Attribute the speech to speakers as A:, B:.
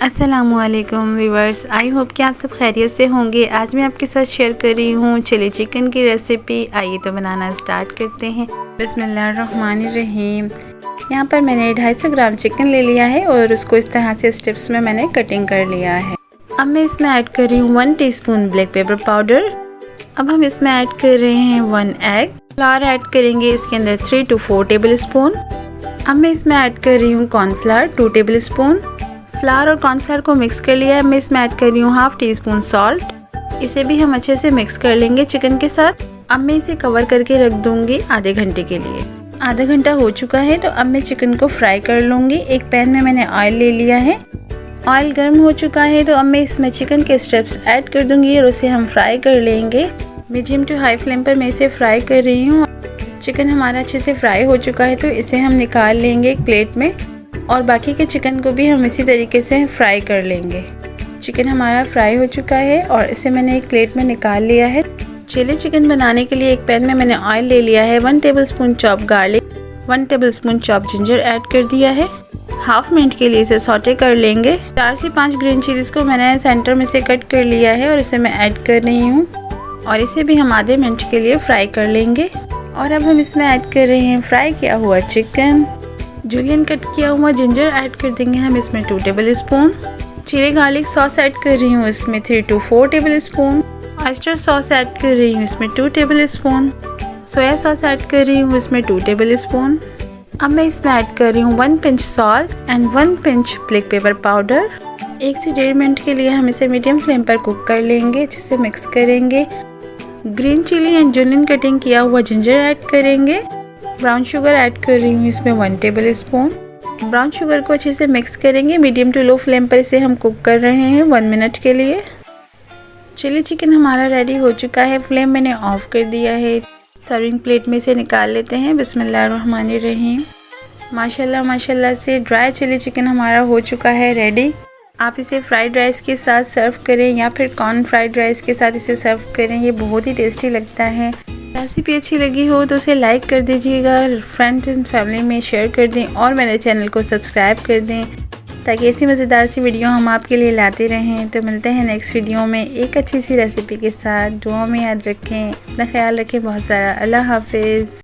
A: अस्सलामुअलैकुम viewers, I hope कि आप सब खैरियत से होंगे। आज मैं आपके साथ शेयर कर रही हूँ चिली चिकन की रेसिपी। आइए तो बनाना स्टार्ट करते हैं। बिस्मिल्लाहिर्रहमानिर्रहीम। यहाँ पर मैंने 250 ग्राम चिकन ले लिया है और उसको इस तरह से स्ट्रिप्स में मैंने कटिंग कर लिया है। अब मैं इसमें ऐड कर रही हूँ 1 टीस्पून ब्लैक पेपर पाउडर। अब हम इसमें ऐड कर रहे हैं 1 एग। फ्लावर ऐड करेंगे इसके अंदर 3 to 4 टेबल स्पून। अब मैं इसमें ऐड कर रही हूँ कॉर्नफ्लावर 2 टेबल स्पून। फ्लावर और कॉर्नफ्लावर को मिक्स कर लिया है। मैं इसमें ऐड कर रही हूँ हाफ टी स्पून सॉल्ट। इसे भी हम अच्छे से मिक्स कर लेंगे चिकन के साथ। अब मैं इसे कवर करके रख दूँगी आधे घंटे के लिए। आधा घंटा हो चुका है तो अब मैं चिकन को फ्राई कर लूँगी। एक पैन में मैंने ऑयल ले लिया है। ऑयल गर्म हो चुका है तो अब मैं इसमें चिकन के स्ट्रिप्स ऐड कर दूँगी और उसे हम फ्राई कर लेंगे। मीडियम टू हाई फ्लेम पर मैं इसे फ्राई कर रही हूँ। चिकन हमारा अच्छे से फ्राई हो चुका है तो इसे हम निकाल लेंगे एक प्लेट में और बाकी के चिकन को भी हम इसी तरीके से फ्राई कर लेंगे। चिकन हमारा फ्राई हो चुका है और इसे मैंने एक प्लेट में निकाल लिया है। चिली चिकन बनाने के लिए एक पैन में मैंने ऑयल ले लिया है। 1 tablespoon chop garlic, 1 tablespoon chop ginger add कर दिया है। हाफ मिनट के लिए इसे सौटे कर लेंगे। 4 से 5 ग्रीन चिलीज़ को मैंने सेंटर में से कट कर लिया है और इसे मैं ऐड कर रही हूँ और इसे भी हम आधे मिनट के लिए फ्राई कर लेंगे। और अब हम इसमें ऐड कर रहे हैं फ्राई किया हुआ चिकन। जूलियन कट किया हुआ जिंजर ऐड कर देंगे हम इसमें 2 tablespoon. Chilli garlic sauce add कर रही हूँ इसमें 3 to 4 tablespoon. Oyster sauce add कर रही हूँ इसमें 2 tablespoon. Soya sauce add कर रही हूँ इसमें 2 टेबल स्पून। अब मैं इसमें ऐड कर रही हूँ 1 pinch salt and 1 pinch black pepper powder. 1 से 1.5 मिनट के लिए हम इसे मीडियम फ्लेम पर कुक कर लेंगे। अच्छे से मिक्स करेंगे। Green chilli and julienne cutting किया हुआ जिंजर ऐड करेंगे। ब्राउन शुगर ऐड कर रही हूँ इसमें 1 टेबल स्पून। ब्राउन शुगर को अच्छे से मिक्स करेंगे। मीडियम टू लो फ्लेम पर इसे हम कुक कर रहे हैं 1 मिनट के लिए। चिली चिकन हमारा रेडी हो चुका है। फ्लेम मैंने ऑफ कर दिया है। सर्विंग प्लेट में से निकाल लेते हैं। बिस्मिल्लाहिर्रहमानिर्रहीम। माशाल्लाह माशाल्लाह से ड्राई चिली चिकन हमारा हो चुका है रेडी। आप इसे फ्राइड राइस के साथ सर्व करें या फिर कॉर्न फ्राइड राइस के साथ इसे सर्व करें। ये बहुत ही टेस्टी लगता है। रेसिपी अच्छी लगी हो तो उसे लाइक कर दीजिएगा, फ्रेंड्स एंड फैमिली में शेयर कर दें और मेरे चैनल को सब्सक्राइब कर दें ताकि ऐसी मज़ेदार सी वीडियो हम आपके लिए लाते रहें। तो मिलते हैं नेक्स्ट वीडियो में एक अच्छी सी रेसिपी के साथ। दुआ में याद रखें, अपना ख्याल रखें बहुत सारा। अल्लाह हाफिज़।